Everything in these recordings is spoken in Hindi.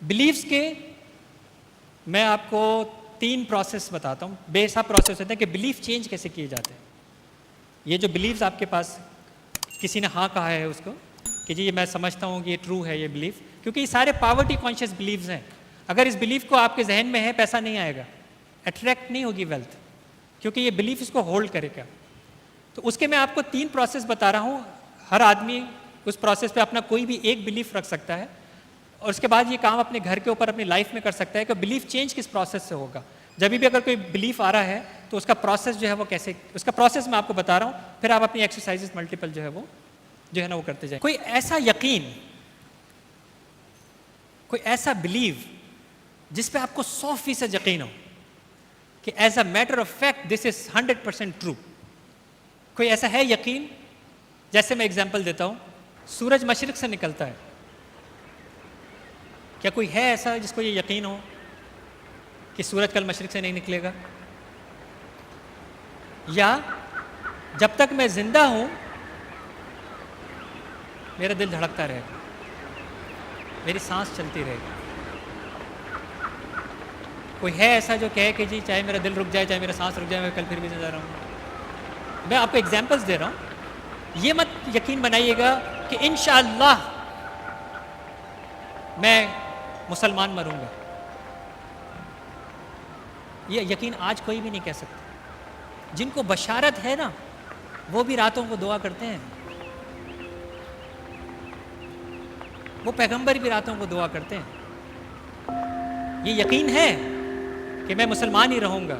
बिलीव्स के मैं आपको 3 प्रोसेस बताता हूँ। बेसा प्रोसेस होता है कि बिलीफ चेंज कैसे किए जाते हैं। ये जो बिलीव्स आपके पास किसी ने हाँ कहा है उसको कि जी ये मैं समझता हूँ कि ये ट्रू है ये बिलीफ, क्योंकि ये सारे पावर्टी कॉन्शियस बिलीव्स हैं। अगर इस बिलीफ को आपके जहन में है, पैसा नहीं आएगा, अट्रैक्ट नहीं होगी वेल्थ, क्योंकि ये बिलीफ इसको होल्ड करेगा। तो उसके मैं आपको 3 प्रोसेस बता रहा हूँ। हर आदमी उस प्रोसेस पे अपना कोई भी एक बिलीफ रख सकता है और उसके बाद ये काम अपने घर के ऊपर अपनी लाइफ में कर सकता है कि बिलीफ चेंज किस प्रोसेस से होगा। जब भी अगर कोई बिलीफ आ रहा है तो उसका प्रोसेस जो है वो कैसे, उसका प्रोसेस मैं आपको बता रहा हूँ, फिर आप अपनी एक्सरसाइजेस मल्टीपल जो है ना वो करते जाए। कोई ऐसा यकीन, कोई ऐसा बिलीव जिस पे आपको 100% यकीन हो कि as a matter of fact this is 100% true. कोई ऐसा है यकीन? जैसे मैं एग्जांपल देता हूँ, सूरज मशरिक से निकलता है। क्या कोई है ऐसा जिसको ये यकीन हो कि सूरज कल मशरिक से नहीं निकलेगा? या जब तक मैं जिंदा हूं मेरा दिल धड़कता रहेगा, मेरी सांस चलती रहेगी? कोई है ऐसा जो कहे कि जी चाहे मेरा दिल रुक जाए, चाहे मेरा सांस रुक जाए, मैं कल फिर भी जिंदा रहूंगा? मैं आपको एग्जांपल्स दे रहा हूं। ये मत यकीन बनाइएगा कि इंशाअल्लाह मैं मुसलमान मरूंगा। ये यकीन आज कोई भी नहीं कह सकता। जिनको बशारत है ना, वो भी रातों को दुआ करते हैं, वो पैगंबर भी रातों को दुआ करते हैं। ये यकीन है कि मैं मुसलमान ही रहूंगा?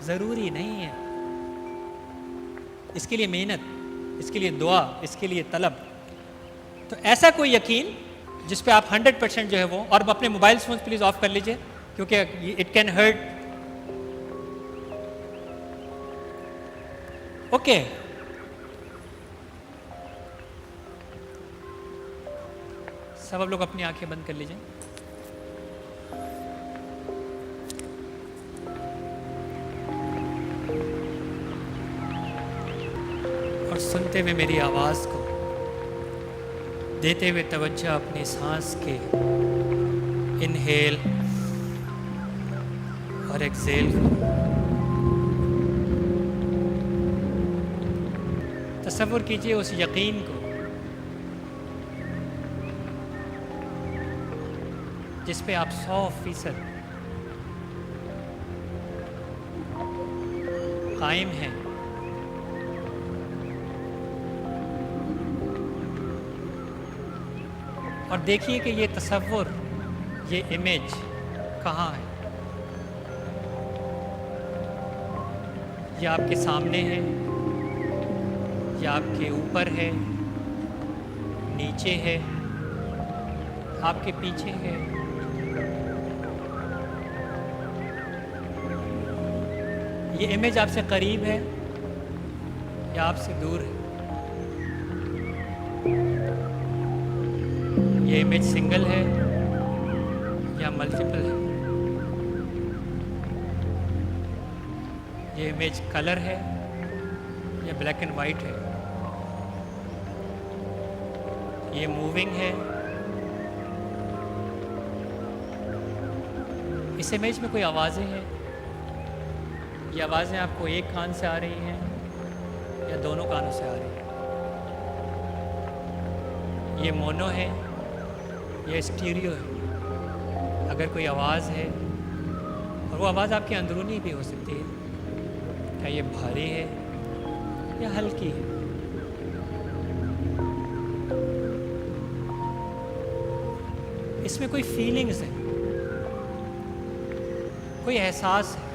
जरूरी नहीं है। इसके लिए मेहनत, इसके लिए दुआ, इसके लिए तलब। तो ऐसा कोई यकीन जिस पे आप 100% जो है वो, और अपने मोबाइल फोन प्लीज ऑफ कर लीजिए क्योंकि इट कैन हर्ट। ओके, सब आप लोग अपनी आंखें बंद कर लीजिए। और सुनते हुए मेरी आवाज को, देते हुए तवज्जो अपनी सांस के इनहेल और एक्सेल। तसव्वुर कीजिए उस यकीन को जिस पे आप 100% कायम हैं। और देखिए कि ये तसव्वुर, ये इमेज कहाँ है। ये आपके सामने है, ये आपके ऊपर है, नीचे है, आपके पीछे है। ये इमेज आपसे करीब है या आपसे दूर है? ये इमेज सिंगल है या मल्टीपल है? ये इमेज कलर है या ब्लैक एंड वाइट है? ये मूविंग है? इस इमेज में कोई आवाज़ें हैं? ये आवाज़ें आपको एक कान से आ रही हैं या दोनों कानों से आ रही हैं? ये मोनो है या स्टीरियो है? अगर कोई आवाज़ है और वो आवाज़ आपकी अंदरूनी भी हो सकती है, क्या ये भारी है या हल्की है? इसमें कोई फीलिंग्स है, कोई एहसास है।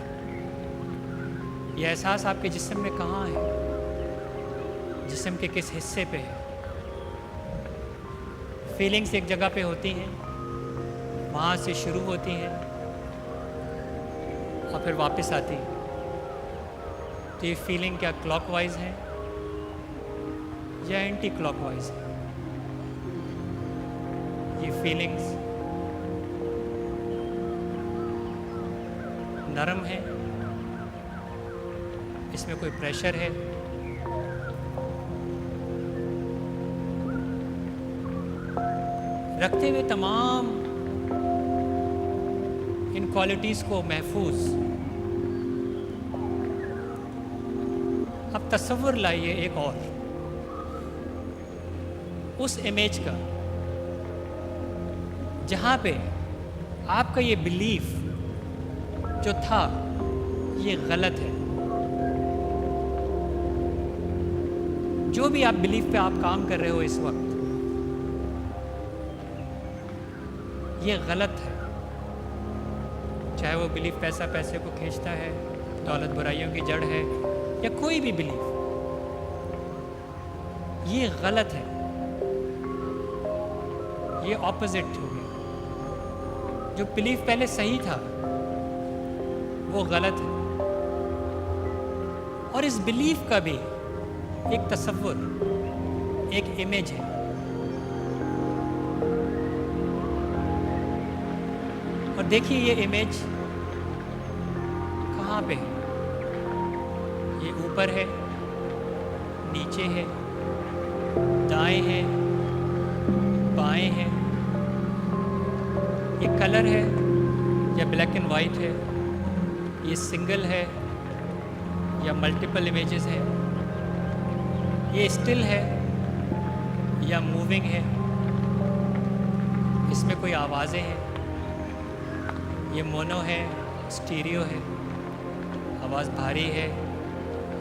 ये एहसास आपके जिस्म में कहाँ है? जिस्म के किस हिस्से पे है? फीलिंग्स एक जगह पे होती हैं, वहाँ से शुरू होती हैं और फिर वापस आती हैं। तो ये फीलिंग क्या क्लॉकवाइज है या एंटी क्लॉकवाइज है? ये फीलिंग्स नरम है, इसमें कोई प्रेशर है, रखते हुए तमाम इन क्वालिटीज़ को महफूज। अब तसव्वुर लाइए एक और उस इमेज का जहाँ पे आपका ये बिलीफ जो था ये गलत है। जो भी आप बिलीफ पे आप काम कर रहे हो इस वक्त, ये गलत है। चाहे वो बिलीफ पैसा पैसे को खींचता है, दौलत बुराइयों की जड़ है, या कोई भी बिलीफ, ये गलत है। ये ऑपोजिट हो गया। जो बिलीफ पहले सही था वो गलत है। और इस बिलीफ का भी एक तसव्वुर, एक इमेज है। और देखिए ये इमेज कहाँ पे है। ये ऊपर है, नीचे है, दाएं है, बाएं है। ये कलर है या ब्लैक एंड वाइट है, ये सिंगल है या मल्टीपल इमेजेस है, ये स्टिल है या मूविंग है, इसमें कोई आवाज़ें हैं, ये मोनो है, स्टीरियो है, आवाज़ भारी है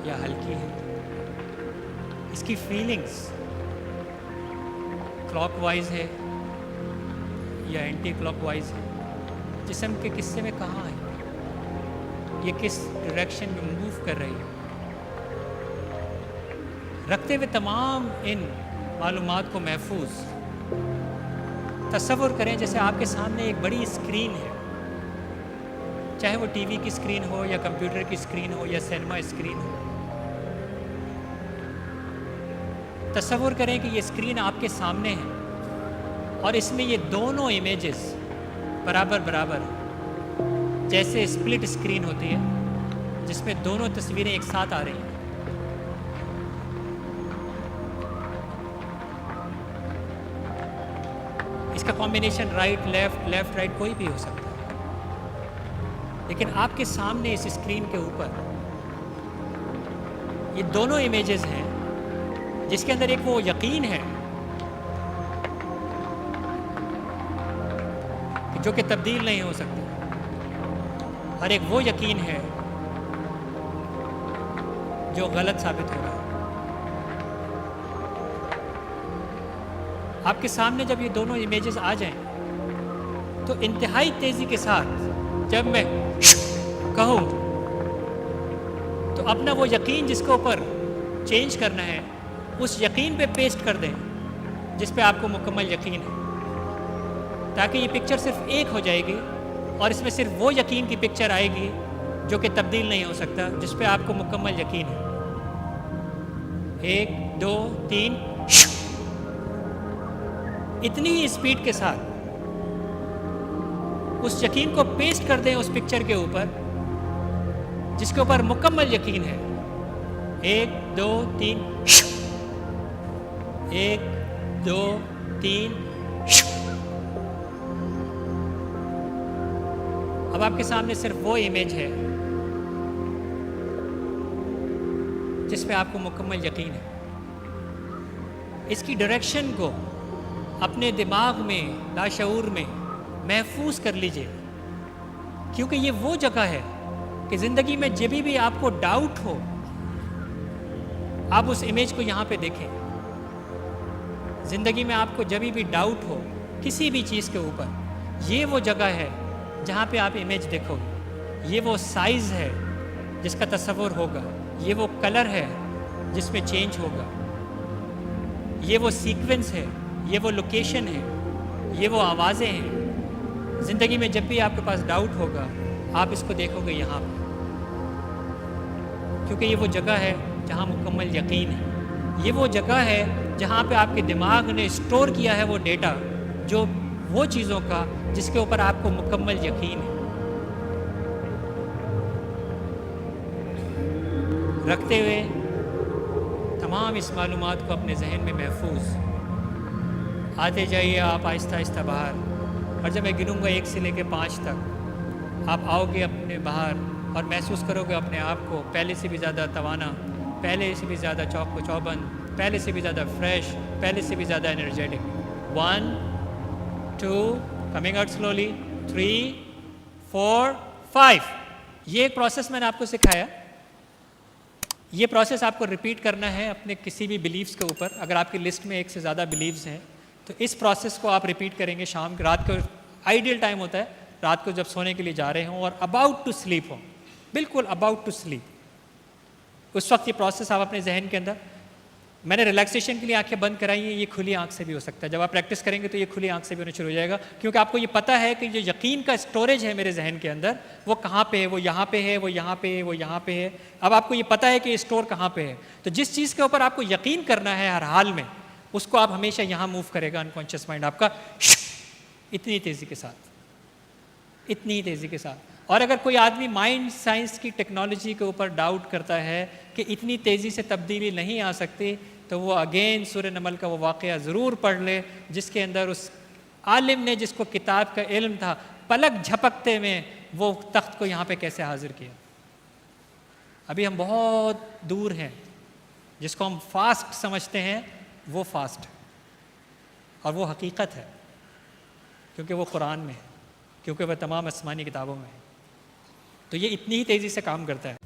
या हल्की है, इसकी फीलिंग्स क्लॉकवाइज है या एंटी क्लॉकवाइज है, जिस्म के किस्से में कहाँ है, ये किस डायरेक्शन में मूव कर रही है। रखते हुए तमाम इन मालूमात को महफूज, तसव्वुर करें जैसे आपके सामने एक बड़ी स्क्रीन है, चाहे वो टीवी की स्क्रीन हो या कंप्यूटर की स्क्रीन हो या सिनेमा स्क्रीन हो। तसव्वुर करें कि ये स्क्रीन आपके सामने है और इसमें ये दोनों इमेजेस बराबर बराबर हैं। जैसे स्प्लिट स्क्रीन होती है जिसमें दोनों तस्वीरें एक साथ आ रही हैं। इसका combination right left, left right कोई भी हो सकता है, लेकिन आपके सामने इस स्क्रीन के ऊपर ये दोनों इमेजेस हैं जिसके अंदर एक वो यकीन है कि जो कि तब्दील नहीं हो सकती, और एक वो यकीन है जो गलत साबित हो रहा है। आपके सामने जब ये दोनों इमेजेस आ जाएं तो इंतहाई तेजी के साथ जब मैं कहूँ तो अपना वो यकीन जिसके ऊपर चेंज करना है उस यकीन पे पेस्ट कर दें जिस पे आपको मुकम्मल यकीन है, ताकि ये पिक्चर सिर्फ एक हो जाएगी और इसमें सिर्फ वो यकीन की पिक्चर आएगी जो कि तब्दील नहीं हो सकता, जिस पे आपको मुकम्मल यकीन है। 1 2 3 इतनी ही स्पीड के साथ उस यकीन को पेस्ट कर दें उस पिक्चर के ऊपर जिसके ऊपर मुकम्मल यकीन है। 1 2 3 1 2 3। अब आपके सामने सिर्फ वो इमेज है जिस पे आपको मुकम्मल यकीन है। इसकी डायरेक्शन को अपने दिमाग में, लाशऊर में महफूज कर लीजिए, क्योंकि ये वो जगह है कि ज़िंदगी में जब भी आपको डाउट हो आप उस इमेज को यहाँ पे देखें। ज़िंदगी में आपको जब भी डाउट हो किसी भी चीज़ के ऊपर, ये वो जगह है जहाँ पे आप इमेज देखोगे। ये वो साइज़ है जिसका तसव्वुर होगा, ये वो कलर है जिसमें चेंज होगा, ये वो सीक्वेंस है, ये वो लोकेशन है, ये वो आवाज़ें हैं। ज़िंदगी में जब भी आपके पास डाउट होगा आप इसको देखोगे यहाँ पर, क्योंकि ये वो जगह है जहाँ मुकम्मल यकीन है। ये वो जगह है जहाँ पे आपके दिमाग ने स्टोर किया है वो डेटा, जो वो चीज़ों का जिसके ऊपर आपको मुकम्मल यकीन है। रखते हुए तमाम इस मालूमात को अपने जहन में महफूज आते जाइए आप आहिस्ता आहिस्ता बाहर, और जब मैं गिनूँगा 1 से लेकर 5 तक आप आओगे अपने बाहर और महसूस करोगे अपने आप को पहले से भी ज़्यादा तवाना, पहले से भी ज़्यादा चौक चौबंद, पहले से भी ज़्यादा फ्रेश, पहले से भी ज़्यादा एनर्जेटिक। 1 2 coming out slowly, 3 4 5। ये एक प्रोसेस मैंने आपको सिखाया। ये प्रोसेस आपको रिपीट करना है अपने किसी भी बिलीव्स के ऊपर। अगर आपकी लिस्ट में एक से ज़्यादा बिलीव्स हैं तो इस प्रोसेस को आप रिपीट करेंगे। शाम रात को आइडियल टाइम होता है रात को जब सोने के लिए जा रहे हों और अबाउट टू स्लीप हो, बिल्कुल अबाउट टू स्लीप, उस वक्त ये प्रोसेस आप अपने जहन के अंदर, मैंने रिलैक्सेशन के लिए आंखें बंद कराई हैं, ये खुली आंख से भी हो सकता है। जब आप प्रैक्टिस करेंगे तो ये खुली आंख से भी होना शुरू हो जाएगा, क्योंकि आपको ये पता है कि जो यकीन का स्टोरेज है मेरे जहन के अंदर वो कहाँ पे है, वो यहाँ पे है, वो यहाँ पे है, वो यहाँ पे है। अब आपको ये पता है कि ये स्टोर कहाँ पे है, तो जिस चीज़ के ऊपर आपको यकीन करना है हर हाल में, उसको आप हमेशा यहाँ मूव करेगा अनकॉन्शियस माइंड आपका, इतनी तेज़ी के साथ, इतनी तेज़ी के साथ। और अगर कोई आदमी माइंड साइंस की टेक्नोलॉजी के ऊपर डाउट करता है कि इतनी तेज़ी से तब्दीली नहीं आ सकती, तो वो अगेन सूरह नमल का वो वाक़या ज़रूर पढ़ ले जिसके अंदर उस आलिम ने, जिसको किताब का इल्म था, पलक झपकते में वो तख्त को यहाँ पे कैसे हाजिर किया। अभी हम बहुत दूर हैं, जिसको हम फास्ट समझते हैं वो फास्ट है और वो हकीकत है, क्योंकि वो कुरान में है, क्योंकि वह तमाम आसमानी किताबों में है। तो ये इतनी ही तेज़ी से काम करता है।